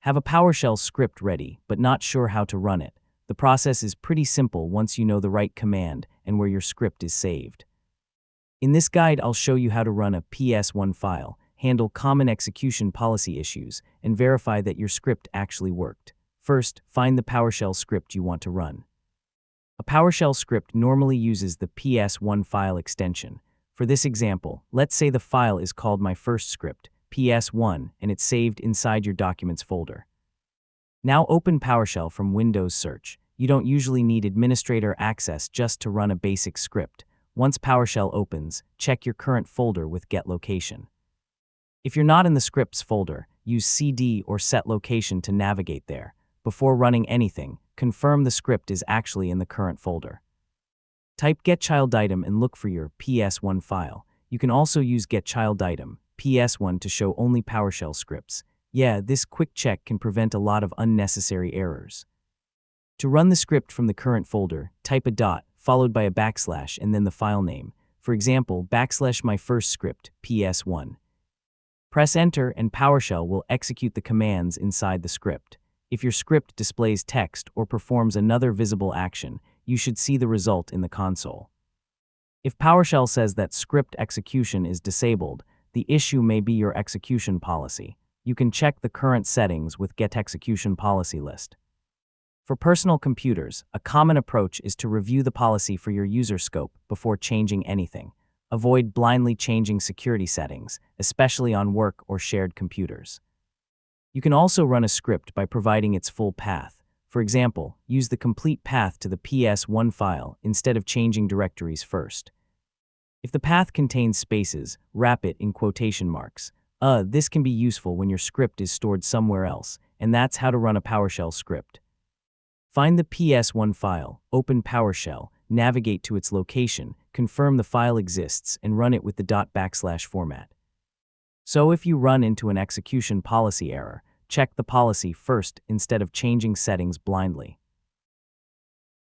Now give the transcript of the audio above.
Have a PowerShell script ready, but not sure how to run it. The process is pretty simple once you know the right command and where your script is saved. In this guide, I'll show you how to run a PS1 file, handle common execution policy issues, and verify that your script actually worked. First, find the PowerShell script you want to run. A PowerShell script normally uses the PS1 file extension. For this example, let's say the file is called My First Script, PS1, and it's saved inside your Documents folder. Now open PowerShell from Windows Search. You don't usually need administrator access just to run a basic script. Once PowerShell opens, check your current folder with Get Location. If you're not in the Scripts folder, use CD or Set Location to navigate there. Before running anything, confirm the script is actually in the current folder. Type getChildItem and look for your PS1 file. You can also use getChildItem, PS1 to show only PowerShell scripts. Yeah, this quick check can prevent a lot of unnecessary errors. To run the script from the current folder, type a dot, followed by a backslash and then the file name. For example, /my first script, PS1. Press Enter and PowerShell will execute the commands inside the script. If your script displays text or performs another visible action, you should see the result in the console. If PowerShell says that script execution is disabled, the issue may be your execution policy. You can check the current settings with Get Execution Policy list. For personal computers, a common approach is to review the policy for your user scope before changing anything. Avoid blindly changing security settings, especially on work or shared computers. You can also run a script by providing its full path. For example, use the complete path to the PS1 file instead of changing directories first. If the path contains spaces, wrap it in quotation marks. This can be useful when your script is stored somewhere else, and that's how to run a PowerShell script. Find the PS1 file, open PowerShell, navigate to its location, confirm the file exists, and run it with the / format. So if you run into an execution policy error, check the policy first instead of changing settings blindly.